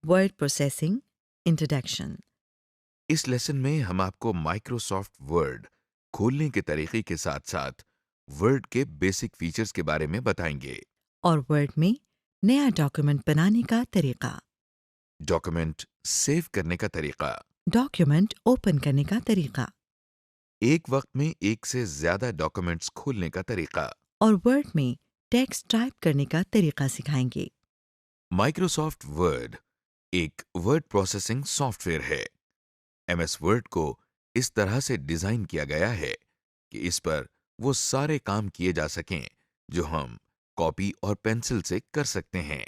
Word processing introduction. इस lesson में हम आपको माइक्रोसॉफ्ट वर्ड खोलने के तरीके के साथ साथ वर्ड के बेसिक फीचर्स के बारे में बताएंगे। और वर्ड में नया डॉक्यूमेंट बनाने का तरीका, डॉक्यूमेंट सेव करने का तरीका, डॉक्यूमेंट ओपन करने का तरीका एक वक्त में एक से ज्यादा डॉक्यूमेंट्स खोलने का तरीका। और वर्ड में टेक्स्ट टाइप करने का तरीका सिखाएंगे। माइक्रोसॉफ्ट वर्ड एक वर्ड प्रोसेसिंग सॉफ्टवेयर है। एमएस वर्ड को इस तरह से डिजाइन किया गया है कि इस पर वो सारे काम किए जा सकें जो हम कॉपी और पेंसिल से कर सकते हैं।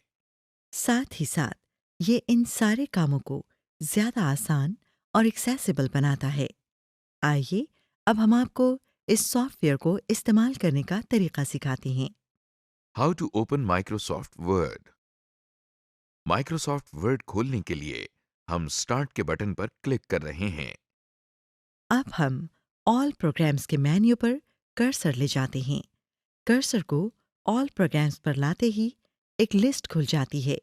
साथ ही साथ ये इन सारे कामों को ज्यादा आसान और एक्सेसिबल बनाता है। आइए अब हम आपको इस सॉफ्टवेयर को इस्तेमाल करने का तरीका सिखाते हैं। How to open Microsoft Word. Microsoft Word खोलने के लिए हम स्टार्ट के बटन पर क्लिक कर रहे हैं। अब हम ऑल प्रोग्राम्स के मेन्यू पर कर्सर ले जाते हैं। कर्सर को ऑल प्रोग्राम्स पर लाते ही एक लिस्ट खुल जाती है।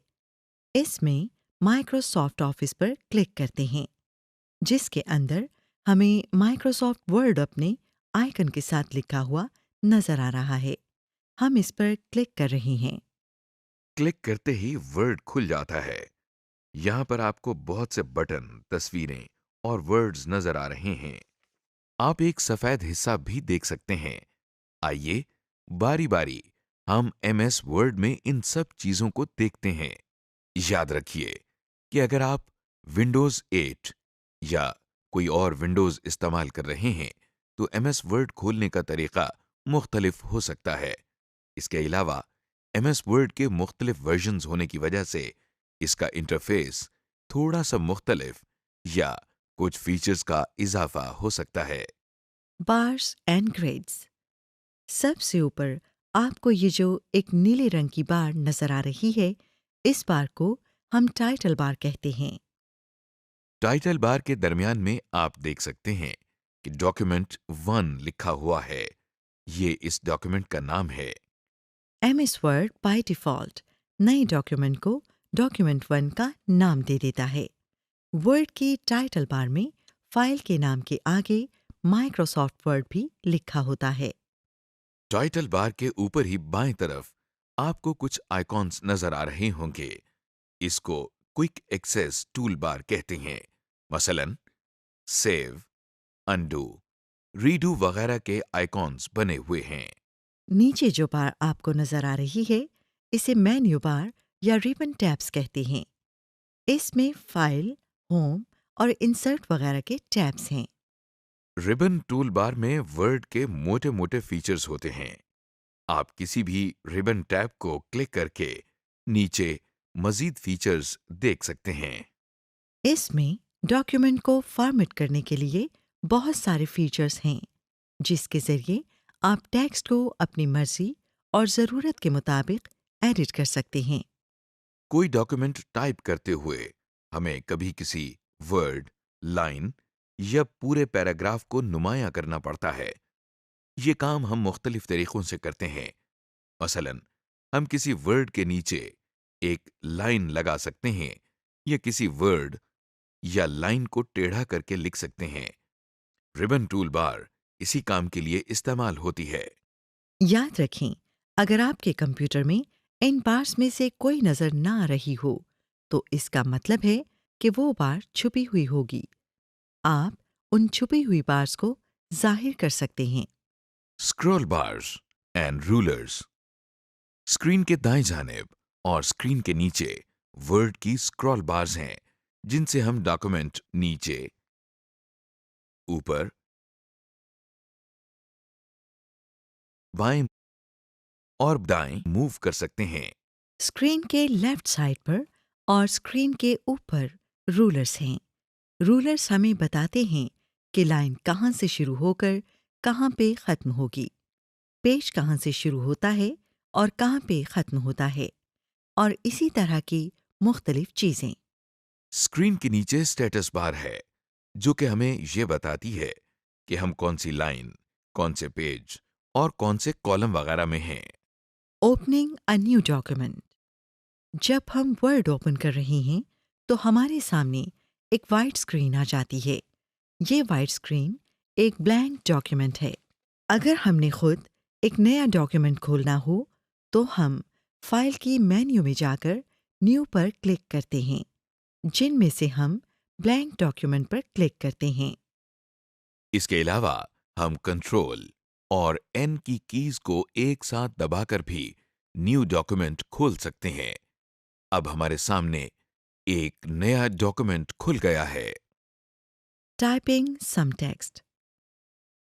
इसमें माइक्रोसॉफ्ट ऑफिस पर क्लिक करते हैं, जिसके अंदर हमें माइक्रोसॉफ्ट वर्ड अपने आइकन के साथ लिखा हुआ नजर आ रहा है। हम इस पर क्लिक कर रहे हैं। क्लिक करते ही वर्ड खुल जाता है। यहाँ पर आपको बहुत से बटन, तस्वीरें और वर्ड्स नजर आ रहे हैं। आप एक सफेद हिस्सा भी देख सकते हैं। आइए बारी बारी हम एमएस वर्ड में इन सब चीजों को देखते हैं। याद रखिए कि अगर आप विंडोज 8 या कोई और विंडोज इस्तेमाल कर रहे हैं तो एमएस वर्ड खोलने का तरीका मुख्तलिफ हो सकता है। इसके अलावा एमएस वर्ड के मुख्तलिफ वर्जन्स होने की वजह से इसका इंटरफेस थोड़ा सा मुख्तलिफ या कुछ फीचर्स का इजाफा हो सकता है। Bars and grades. सबसे ऊपर आपको ये जो एक नीले रंग की बार नजर आ रही है, इस बार को हम टाइटल बार कहते हैं। टाइटल बार के दरमियान में आप देख सकते हैं कि डॉक्यूमेंट 1 लिखा हुआ है। ये इस डॉक्यूमेंट का नाम है। एमएस वर्ड बाय डिफ़ॉल्ट नए डॉक्यूमेंट को डॉक्यूमेंट 1 का नाम दे देता है। वर्ड की टाइटल बार में फाइल के नाम के आगे माइक्रोसॉफ्ट वर्ड भी लिखा होता है। टाइटल बार के ऊपर ही बाएं तरफ आपको कुछ आइकॉन्स नजर आ रहे होंगे। इसको क्विक एक्सेस टूल बार कहते हैं। मसलन सेव, अनडू, रीडू वगैरह के आइकॉन्स बने हुए हैं। नीचे जो बार आपको नजर आ रही है, इसे मेन्यू बार या रिबन टैब्स कहते हैं। इसमें फाइल, होम और इंसर्ट वगैरह के टैब्स हैं। रिबन टूल बार में वर्ड के मोटे मोटे फीचर्स होते हैं। आप किसी भी रिबन टैब को क्लिक करके नीचे मजीद फीचर्स देख सकते हैं। इसमें डॉक्यूमेंट को फॉर्मेट करने के लिए बहुत सारे फीचर्स हैं, जिसके ज़रिए आप टेक्स्ट को अपनी मर्जी और ज़रूरत के मुताबिक एडिट कर सकते हैं। कोई डॉक्यूमेंट टाइप करते हुए हमें कभी किसी वर्ड, लाइन या पूरे पैराग्राफ को नुमायां करना पड़ता है। ये काम हम मुख्तलिफ तरीकों से करते हैं। मसलन हम किसी वर्ड के नीचे एक लाइन लगा सकते हैं या किसी वर्ड या लाइन को टेढ़ा करके लिख सकते हैं। रिबन टूल बार इसी काम के लिए इस्तेमाल होती है। याद रखें, अगर आपके कंप्यूटर में इन बार्स में से कोई नज़र ना आ रही हो, तो इसका मतलब है कि वो बार छुपी हुई होगी। आप उन छुपी हुई बार्स को जाहिर कर सकते हैं। Scroll bars and rulers. Screen के दाएं जानिब और स्क्रीन के नीचे वर्ड की स्क्रॉल बार्स हैं, जिनसे हम डॉक्यूमेंट नीचे, ऊपर, बाएं और दाएं मूव कर सकते हैं। स्क्रीन के लेफ्ट साइड पर और स्क्रीन के ऊपर रूलर्स हैं। रूलर्स हमें बताते हैं कि लाइन कहाँ से शुरू होकर कहाँ पे ख़त्म होगी, पेज कहाँ से शुरू होता है और कहाँ पे ख़त्म होता है, और इसी तरह की मुख्तलिफ चीज़ें। स्क्रीन के नीचे स्टेटस बार है, जो कि हमें यह बताती है कि हम कौन सी लाइन, कौन से पेज और कौन से कॉलम वगैरह में हैं। Opening a new document. जब हम वर्ड ओपन कर रहे हैं, तो हमारे सामने एक वाइट स्क्रीन आ जाती है। ये वाइट स्क्रीन एक ब्लैंक डॉक्यूमेंट है। अगर हमने खुद एक नया डॉक्यूमेंट खोलना हो तो हम फाइल की मेन्यू में जाकर न्यू पर क्लिक करते हैं, जिनमें से हम ब्लैंक डॉक्यूमेंट पर क्लिक करते हैं। इसके अलावा हम कंट्रोल और एन की कीज को एक साथ दबाकर भी न्यू डॉक्यूमेंट खोल सकते हैं। अब हमारे सामने एक नया डॉक्यूमेंट खुल गया है। टाइपिंग सम टेक्स्ट।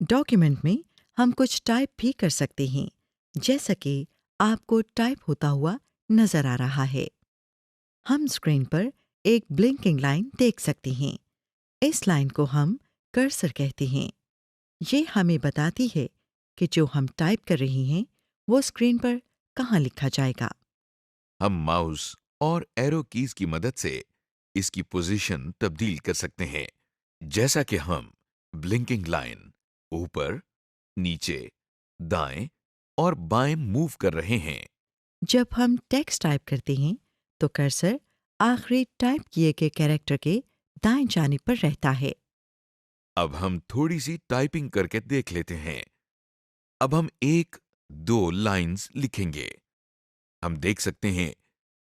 डॉक्यूमेंट में हम कुछ टाइप भी कर सकते हैं, जैसा कि आपको टाइप होता हुआ नजर आ रहा है। हम स्क्रीन पर एक ब्लिंकिंग लाइन देख सकते हैं। इस लाइन को हम कर्सर कहते हैं। ये हमें बताती है कि जो हम टाइप कर रहे हैं वो स्क्रीन पर कहाँ लिखा जाएगा। हम माउस और एरो कीज की मदद से इसकी पोजीशन तब्दील कर सकते हैं, जैसा कि हम ब्लिंकिंग लाइन ऊपर, नीचे, दाएं और बाएं मूव कर रहे हैं। जब हम टेक्स्ट टाइप करते हैं तो कर्सर आखिरी टाइप किए गए कैरेक्टर के दाएं जानिब पर रहता है। अब हम थोड़ी सी टाइपिंग करके देख लेते हैं। अब हम एक दो लाइंस लिखेंगे। हम देख सकते हैं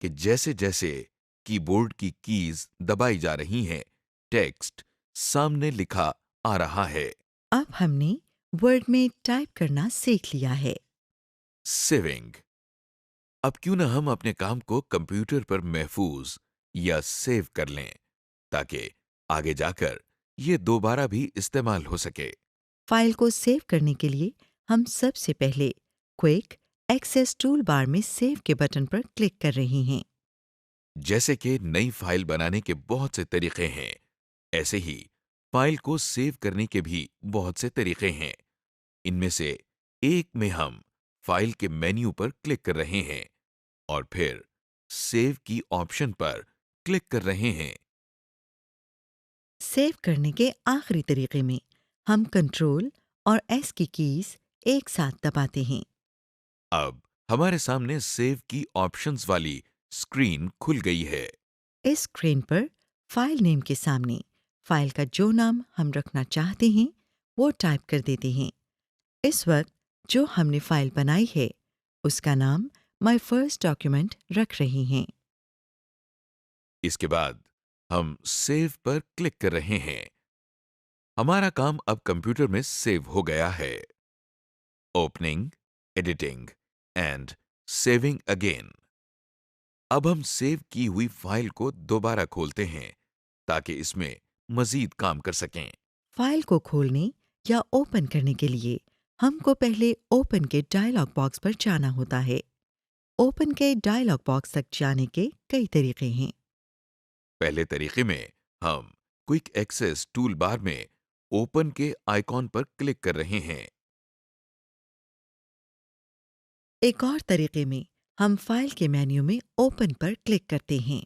कि जैसे जैसे कीबोर्ड की कीज दबाई जा रही हैं, टेक्स्ट सामने लिखा आ रहा है। अब हमने वर्ड में टाइप करना सीख लिया है। सेविंग। अब क्यों ना हम अपने काम को कंप्यूटर पर महफूज या सेव कर लें, ताकि आगे जाकर ये दोबारा भी इस्तेमाल हो सके। फाइल को सेव करने के लिए हम सबसे पहले क्विक एक्सेस टूल बार में सेव के बटन पर क्लिक कर रहे हैं। जैसे कि नई फाइल बनाने के बहुत से तरीके हैं, ऐसे ही फाइल को सेव करने के भी बहुत से तरीके हैं। इनमें से एक में हम फाइल के मेन्यू पर क्लिक कर रहे हैं और फिर सेव की ऑप्शन पर क्लिक कर रहे हैं। सेव करने के आखिरी तरीके में हम कंट्रोल और एस की कीज एक साथ दबाते हैं। अब हमारे सामने सेव की ऑप्शंस वाली स्क्रीन खुल गई है। इस स्क्रीन पर फाइल नेम के सामने फाइल का जो नाम हम रखना चाहते हैं वो टाइप कर देते हैं। इस वक्त जो हमने फाइल बनाई है उसका नाम माय फर्स्ट डॉक्यूमेंट रख रहे हैं। इसके बाद हम सेव पर क्लिक कर रहे हैं। हमारा काम अब कंप्यूटर में सेव हो गया है। Opening, editing and saving again. अब हम सेव की हुई फाइल को दोबारा खोलते हैं ताकि इसमें मजीद काम कर सकें। फाइल को खोलने या ओपन करने के लिए हमको पहले ओपन के डायलॉग बॉक्स पर जाना होता है। ओपन के डायलॉग बॉक्स तक जाने के कई तरीके हैं। पहले तरीके में हम क्विक एक्सेस टूल बार में ओपन के आइकॉन पर क्लिक कर रहे हैं। एक और तरीके में हम फाइल के मेन्यू में ओपन पर क्लिक करते हैं।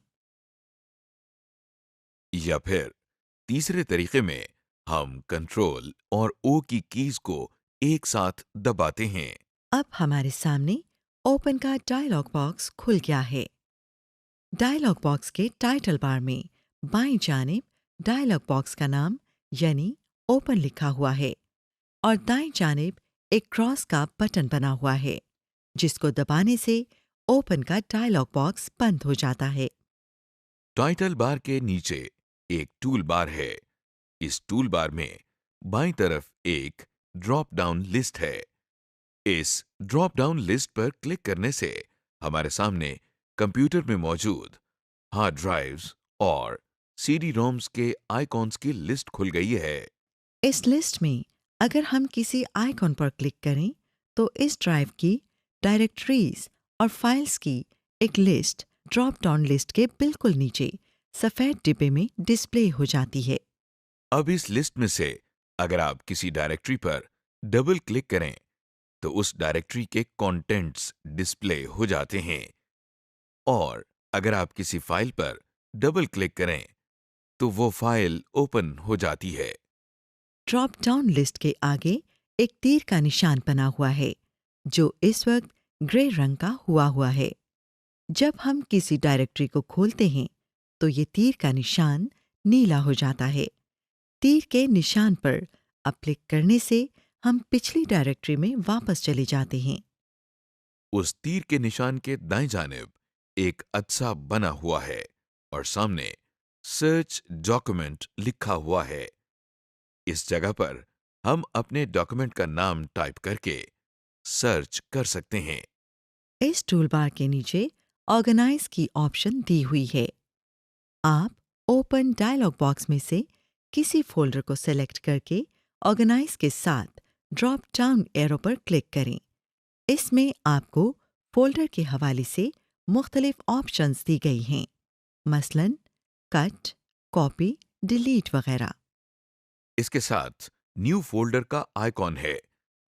या फिर तीसरे तरीके में हम कंट्रोल और ओ की कीज को एक साथ दबाते हैं। अब हमारे सामने ओपन का डायलॉग बॉक्स खुल गया है। डायलॉग बॉक्स के टाइटल बार में बाईं जानिब डायलॉग बॉक्स का नाम यानी ओपन लिखा हुआ है और दाईं जानिब एक क्रॉस का बटन बना हुआ है, जिसको दबाने से ओपन का डायलॉग बॉक्स बंद हो जाता है। टाइटल बार के नीचे एक टूल बार है। इस टूल बार में बाईं तरफ एक ड्रॉप डाउन लिस्ट है। इस ड्रॉप डाउन लिस्ट पर क्लिक करने से हमारे सामने कंप्यूटर में मौजूद हार्ड ड्राइव्स और सीडी रोम्स के आइकॉन्स की लिस्ट खुल गई है। इस लिस्ट में अगर हम किसी आइकॉन पर क्लिक करें तो इस ड्राइव की डायरेक्टरीज और फाइल्स की एक लिस्ट ड्रॉप डाउन लिस्ट के बिल्कुल नीचे सफ़ेद डिब्बे में डिस्प्ले हो जाती है। अब इस लिस्ट में से अगर आप किसी डायरेक्टरी पर डबल क्लिक करें तो उस डायरेक्टरी के कंटेंट्स डिस्प्ले हो जाते हैं, और अगर आप किसी फाइल पर डबल क्लिक करें तो वो फाइल ओपन हो जाती है। ड्रॉप डाउन लिस्ट के आगे एक तीर का निशान बना हुआ है जो इस वक्त ग्रे रंग का हुआ है। जब हम किसी डायरेक्टरी को खोलते हैं तो ये तीर का निशान नीला हो जाता है। तीर के निशान पर अब क्लिक करने से हम पिछली डायरेक्टरी में वापस चले जाते हैं। उस तीर के निशान के दाएं जानिब एक अच्छा बना हुआ है और सामने सर्च डॉक्यूमेंट लिखा हुआ है। इस जगह पर हम अपने डॉक्यूमेंट का नाम टाइप करके सर्च कर सकते हैं। इस टूलबार के नीचे ऑर्गेनाइज की ऑप्शन दी हुई है। आप ओपन डायलॉग बॉक्स में से किसी फोल्डर को सेलेक्ट करके ऑर्गेनाइज के साथ ड्रॉप डाउन एरो पर क्लिक करें। इसमें आपको फोल्डर के हवाले से मुख्तलिफ ऑप्शंस दी गई हैं, मसलन कट, कॉपी, डिलीट वगैरह। इसके साथ न्यू फोल्डर का आइकॉन है,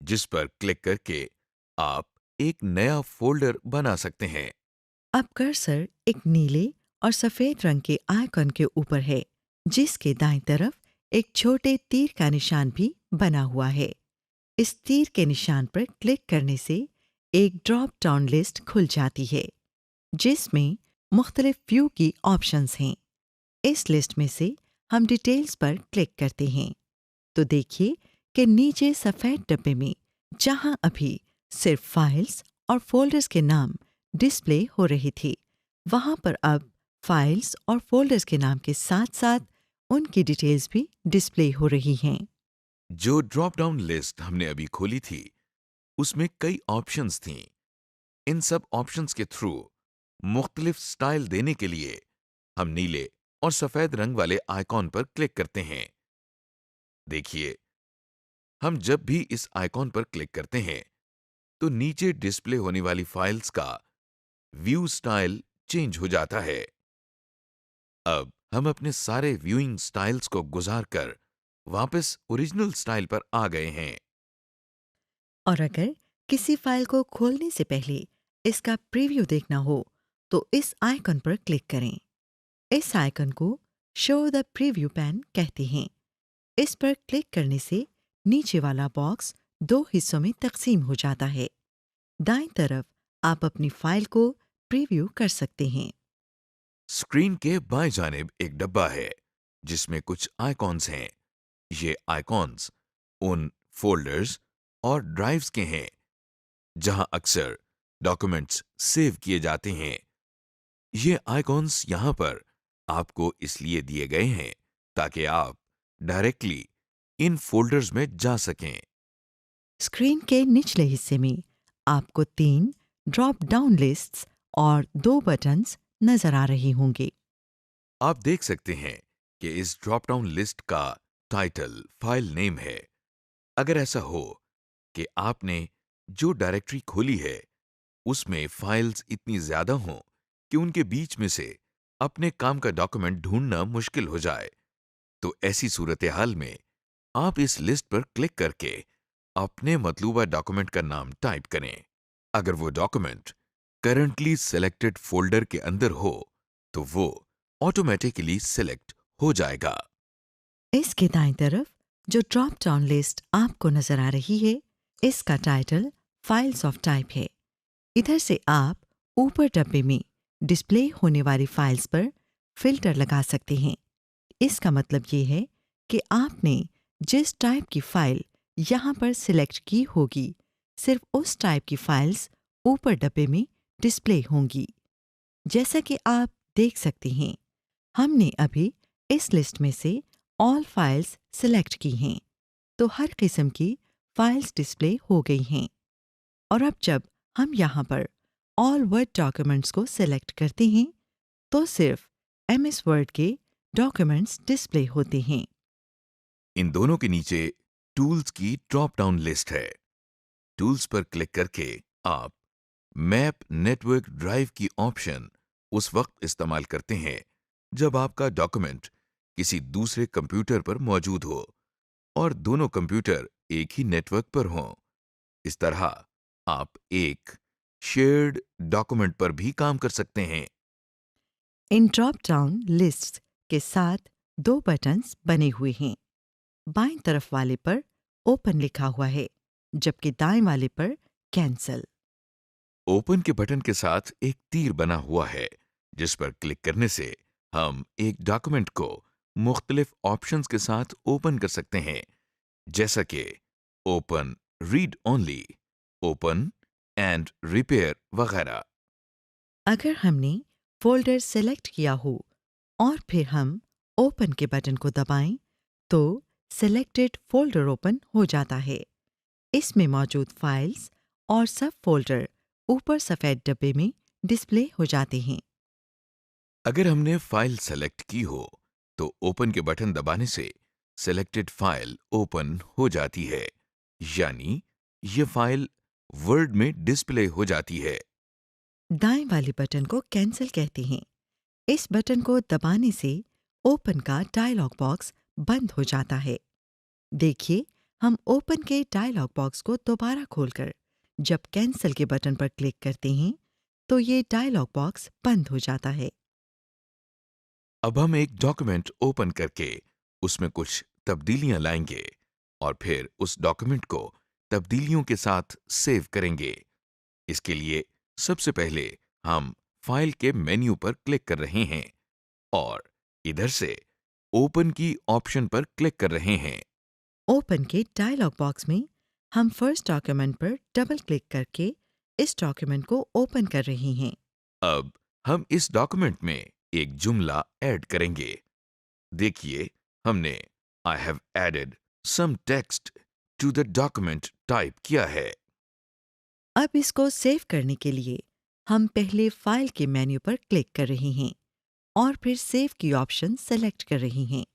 जिस पर क्लिक करके आप एक नया फोल्डर बना सकते हैं। अब कर्सर एक नीले और सफेद रंग के आइकन के ऊपर है, जिसके दाईं तरफ एक छोटे तीर का निशान भी बना हुआ है। इस तीर के निशान पर क्लिक करने से एक ड्रॉप डाउन लिस्ट खुल जाती है, जिसमें मुख्तलिफ व्यू की ऑप्शंस हैं। इस लिस्ट में से हम डिटेल्स पर क्लिक करते हैं तो देखिए कि नीचे सफ़ेद डब्बे में जहां अभी सिर्फ फाइल्स और फोल्डर्स के नाम डिस्प्ले हो रहे थे, वहां पर अब फाइल्स और फोल्डर्स के नाम के साथ साथ उनकी डिटेल्स भी डिस्प्ले हो रही हैं। जो ड्रॉप डाउन लिस्ट हमने अभी खोली थी, उसमें कई ऑप्शंस थीं। इन सब ऑप्शंस के थ्रू मुख्तलिफ स्टाइल देने के लिए हम नीले और सफेद रंग वाले आइकॉन पर क्लिक करते हैं। देखिए, हम जब भी इस आइकॉन पर क्लिक करते हैं तो नीचे डिस्प्ले होने वाली फाइल्स का व्यू स्टाइल चेंज हो जाता है। अब हम अपने सारे व्यूइंग स्टाइल्स को गुजार कर वापस ओरिजिनल स्टाइल पर आ गए हैं। और अगर किसी फाइल को खोलने से पहले इसका प्रीव्यू देखना हो तो इस आइकन पर क्लिक करें। इस आइकन को शो द प्रीव्यू पैन कहते हैं। इस पर क्लिक करने से नीचे वाला बॉक्स दो हिस्सों में तकसीम हो जाता है। दाईं तरफ आप अपनी फाइल को प्रीव्यू कर सकते हैं। स्क्रीन के बाएं जानिब एक डब्बा है, जिसमें कुछ आइकॉन्स हैं। ये आइकॉन्स उन फोल्डर्स और ड्राइव्स के हैं जहां अक्सर डॉक्यूमेंट्स सेव किए जाते हैं। ये आइकॉन्स यहां पर आपको इसलिए दिए गए हैं ताकि आप डायरेक्टली इन फोल्डर्स में जा सकें। स्क्रीन के निचले हिस्से में आपको 3 ड्रॉप डाउन लिस्ट्स और 2 बटन्स नजर आ रहे होंगे। आप देख सकते हैं कि इस ड्रॉप डाउन लिस्ट का टाइटल फाइल नेम है। अगर ऐसा हो कि आपने जो डायरेक्टरी खोली है उसमें फाइल्स इतनी ज्यादा हों कि उनके बीच में से अपने काम का डॉक्यूमेंट ढूंढना मुश्किल हो जाए, तो ऐसी सूरत हाल में आप इस लिस्ट पर क्लिक करके अपने मतलूबा डॉक्यूमेंट का नाम टाइप करें। अगर वो डॉक्यूमेंट करंटली सिलेक्टेड फोल्डर के अंदर हो तो वो ऑटोमेटिकली सिलेक्ट हो जाएगा। इसके दाईं तरफ जो ड्रॉप डाउन लिस्ट आपको नजर आ रही है, इसका टाइटल फाइल्स ऑफ टाइप है। इधर से आप ऊपर डब्बे में डिस्प्ले होने वाली फाइल्स पर फिल्टर लगा सकते हैं। इसका मतलब ये है कि आपने जिस टाइप की फाइल यहाँ पर सिलेक्ट की होगी, सिर्फ उस टाइप की फाइल्स ऊपर डब्बे में डिस्प्ले होंगी। जैसा कि आप देख सकते हैं, हमने अभी इस लिस्ट में से ऑल फाइल्स सिलेक्ट की हैं, तो हर किस्म की फाइल्स डिस्प्ले हो गई हैं। और अब जब हम यहाँ पर ऑल वर्ड डॉक्यूमेंट्स को सिलेक्ट करते हैं तो सिर्फ एमएस वर्ड के डॉक्यूमेंट्स डिस्प्ले होते हैं। इन दोनों के नीचे टूल्स की ड्रॉप डाउन लिस्ट है। टूल्स पर क्लिक करके आप मैप नेटवर्क ड्राइव की ऑप्शन उस वक्त इस्तेमाल करते हैं जब आपका डॉक्यूमेंट किसी दूसरे कंप्यूटर पर मौजूद हो और दोनों कंप्यूटर एक ही नेटवर्क पर हों। इस तरह आप एक शेयर्ड डॉक्यूमेंट पर भी काम कर सकते हैं। इन ड्रॉप डाउन लिस्ट्स के साथ 2 बटन्स बने हुए हैं। बाएं तरफ वाले पर ओपन लिखा हुआ है, जबकि दाएं वाले पर कैंसल। ओपन के बटन के साथ एक तीर बना हुआ है, जिस पर क्लिक करने से हम एक डॉक्यूमेंट को मुख्तलिफ ऑप्शंस के साथ ओपन कर सकते हैं, जैसा कि open, read only, open and repair वगैरह। अगर हमने फोल्डर सेलेक्ट किया हो और फिर हम ओपन के बटन को दबाएं, तो सेलेक्टेड फोल्डर ओपन हो जाता है। इसमें मौजूद फाइल्स और सब फोल्डर ऊपर सफेद डब्बे में डिस्प्ले हो जाते हैं। अगर हमने फाइल सेलेक्ट की हो, तो ओपन के बटन दबाने से सेलेक्टेड फाइल ओपन हो जाती है, यानी ये फाइल वर्ड में डिस्प्ले हो जाती है। दाएं वाले बटन को कैंसिल कहते हैं। इस बटन को दबाने से ओपन का डायलॉग बॉक्स बंद हो जाता है। देखिए, हम ओपन के डायलॉग बॉक्स को दोबारा खोलकर जब कैंसिल के बटन पर क्लिक करते हैं, तो ये डायलॉग बॉक्स बंद हो जाता है। अब हम एक डॉक्यूमेंट ओपन करके उसमें कुछ तब्दीलियां लाएंगे और फिर उस डॉक्यूमेंट को तब्दीलियों के साथ सेव करेंगे। इसके लिए सबसे पहले हम फाइल के मेन्यू पर क्लिक कर रहे हैं और इधर से ओपन की ऑप्शन पर क्लिक कर रहे हैं। ओपन के डायलॉग बॉक्स में हम फर्स्ट डॉक्यूमेंट पर डबल क्लिक करके इस डॉक्यूमेंट को ओपन कर रहे हैं। अब हम इस डॉक्यूमेंट में एक जुमला ऐड करेंगे। देखिए, हमने I have added some text to the document type किया है। अब इसको सेव करने के लिए हम पहले फाइल के मेन्यू पर क्लिक कर रहे हैं और फिर सेव की ऑप्शन सेलेक्ट कर रहे हैं।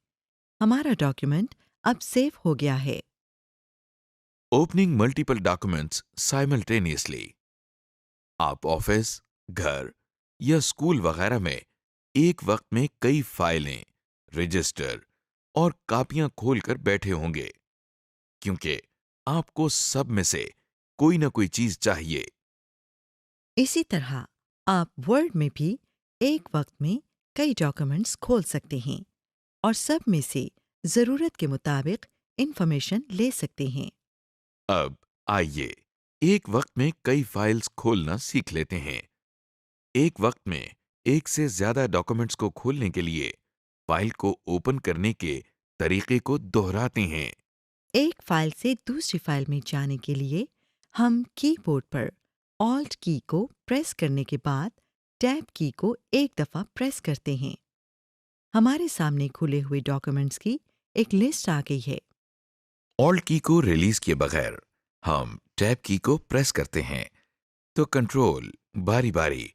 हमारा डॉक्यूमेंट अब सेव हो गया है। Opening multiple documents simultaneously. आप ऑफिस, घर या स्कूल वगैरह में एक वक्त में कई फाइलें, रजिस्टर और कापियां खोलकर बैठे होंगे, क्योंकि आपको सब में से कोई ना कोई चीज चाहिए। इसी तरह आप वर्ड में भी एक वक्त में कई डॉक्यूमेंट्स खोल सकते हैं और सब में से ज़रूरत के मुताबिक इंफॉर्मेशन ले सकते हैं। अब आइए एक वक्त में कई फाइल्स खोलना सीख लेते हैं। एक वक्त में एक से ज्यादा डॉक्यूमेंट्स को खोलने के लिए फाइल को ओपन करने के तरीके को दोहराते हैं। एक फाइल से दूसरी फाइल में जाने के लिए हम कीबोर्ड पर ऑल्ट की को प्रेस करने के बाद टैब की को एक दफ़ा प्रेस करते हैं। हमारे सामने खुले हुए डॉक्यूमेंट्स की एक लिस्ट आ गई है। ऑल्ट की को रिलीज किए बगैर हम टैब की को प्रेस करते हैं, तो कंट्रोल बारी बारी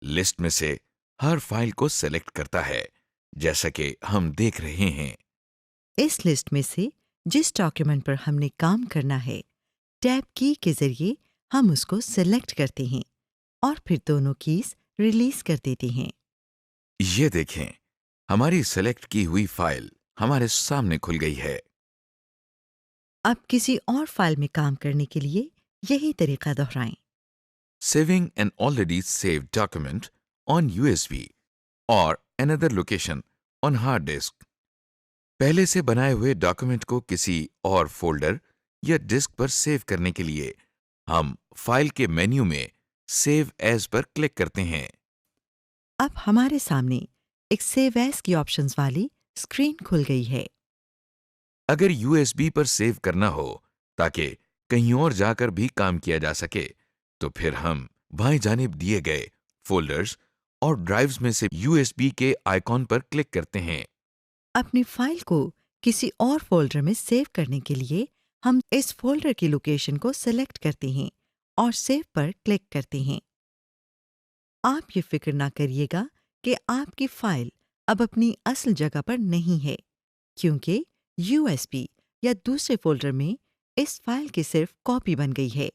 लिस्ट में से हर फाइल को सेलेक्ट करता है, जैसा कि हम देख रहे हैं। इस लिस्ट में से जिस डॉक्यूमेंट पर हमने काम करना है, टैब की के ज़रिए हम उसको सेलेक्ट करते हैं और फिर दोनों कीज रिलीज कर देते हैं। ये देखें, हमारी सेलेक्ट की हुई फाइल हमारे सामने खुल गई है। अब किसी और फाइल में काम करने के लिए यही तरीका दोहराएं। Saving an already saved document on USB और another location on hard disk. पहले से बनाए हुए डॉक्यूमेंट को किसी और फोल्डर या डिस्क पर सेव करने के लिए हम फाइल के मेन्यू में सेव एज पर क्लिक करते हैं। अब हमारे सामने एक सेव एज की ऑप्शंस वाली स्क्रीन खुल गई है। अगर यूएसबी पर सेव करना हो ताकि कहीं और जाकर भी काम किया जा सके, तो फिर हम बाएं जानिब दिए गए फोल्डर्स और ड्राइव्स में से यूएसबी के आइकॉन पर क्लिक करते हैं। अपनी फाइल को किसी और फोल्डर में सेव करने के लिए हम इस फोल्डर की लोकेशन को सेलेक्ट करते हैं और सेव पर क्लिक करते हैं। आप ये फिक्र ना करिएगा कि आपकी फाइल अब अपनी असल जगह पर नहीं है, क्योंकि यूएसबी या दूसरे फोल्डर में इस फाइल की सिर्फ कॉपी बन गई है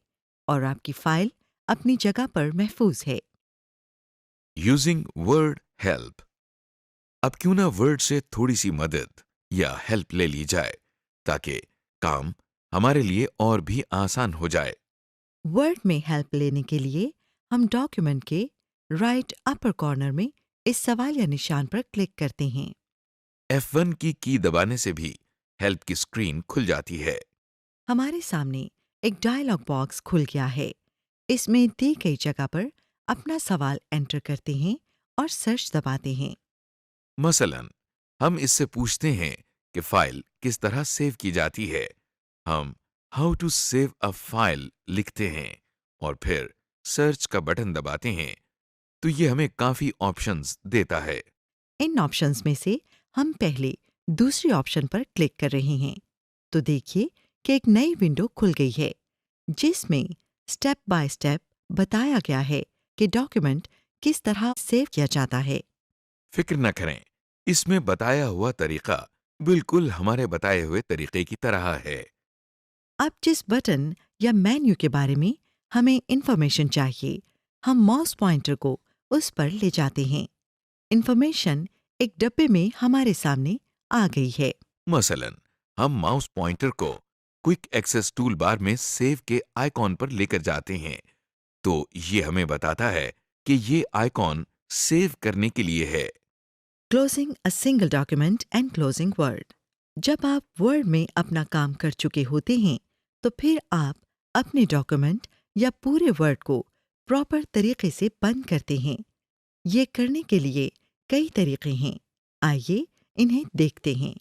और आपकी फाइल अपनी जगह पर महफूज है। Using word help. अब क्यों ना वर्ड से थोड़ी सी मदद या हेल्प ले ली जाए, ताकि काम हमारे लिए और भी आसान हो जाए। वर्ड में हेल्प लेने के लिए हम डॉक्यूमेंट के राइट अपर कॉर्नर में इस सवाल या निशान पर क्लिक करते हैं। F1 की दबाने से भी हेल्प की स्क्रीन खुल जाती है। हमारे सामने एक डायलॉग बॉक्स खुल गया है। इसमें दी गई जगह पर अपना सवाल एंटर करते हैं और सर्च दबाते हैं। मसलन हम इससे पूछते हैं कि फाइल किस तरह सेव की जाती है। हम how to save a file लिखते हैं और फिर सर्च का बटन दबाते हैं, तो ये हमें काफी ऑप्शंस देता है। इन ऑप्शंस में से हम पहले दूसरे ऑप्शन पर क्लिक कर रहे हैं, तो देखिए कि एक नई विंडो खुल गई है जिसमें स्टेप बाय स्टेप बताया गया है कि डॉक्यूमेंट किस तरह सेव किया जाता है। फिक्र न करें, इसमें बताया हुआ तरीका बिल्कुल हमारे बताए हुए तरीके की तरह है। अब जिस बटन या मेन्यू के बारे में हमें इंफॉर्मेशन चाहिए, हम माउस पॉइंटर को उस पर ले जाते हैं। इंफॉर्मेशन एक डब्बे में हमारे सामने आ गई है। मसलन हम माउस पॉइंटर को क्विक एक्सेस टूल बार में सेव के आइकॉन पर लेकर जाते हैं, तो ये हमें बताता है कि ये आइकॉन सेव करने के लिए है। Closing a single document and closing word. जब आप वर्ड में अपना काम कर चुके होते हैं, तो फिर आप अपने डॉक्यूमेंट या पूरे वर्ड को प्रॉपर तरीके से बंद करते हैं। ये करने के लिए कई तरीके हैं। आइए इन्हें देखते हैं।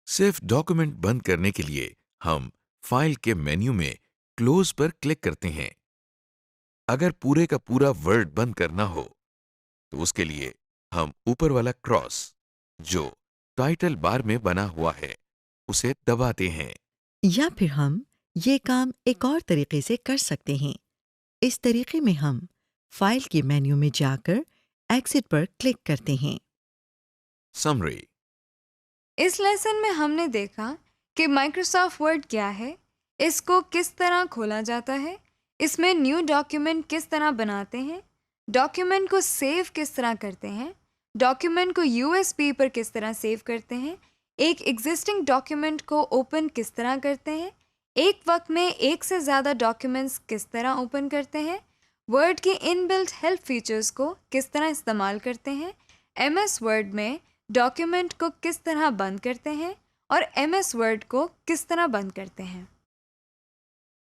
सिर्फ डॉक्यूमेंट बंद करने के लिए हम फाइल के मेन्यू में क्लोज पर क्लिक करते हैं। अगर पूरे का पूरा वर्ड बंद करना हो, तो उसके लिए हम ऊपर वाला क्रॉस जो टाइटल बार में बना हुआ है उसे दबाते हैं। या फिर हम ये काम एक और तरीके से कर सकते हैं। इस तरीके में हम फाइल के मेन्यू में जाकर एग्जिट पर क्लिक करते हैं। समरी। इस लेसन में हमने देखा कि माइक्रोसॉफ्ट वर्ड क्या है, इसको किस तरह खोला जाता है, इसमें न्यू डॉक्यूमेंट किस तरह बनाते हैं, डॉक्यूमेंट को सेव किस तरह करते हैं, डॉक्यूमेंट को यूएसबी पर किस तरह सेव करते हैं, एक एग्जिस्टिंग डॉक्यूमेंट को ओपन किस तरह करते हैं, एक वक्त में एक से ज़्यादा डॉक्यूमेंट्स किस तरह ओपन करते हैं, वर्ड की इनबिल्ट हेल्प फीचर्स को किस तरह इस्तेमाल करते हैं, एमएस वर्ड में डॉक्यूमेंट को किस तरह बंद करते हैं और एमएस वर्ड को किस तरह बंद करते हैं।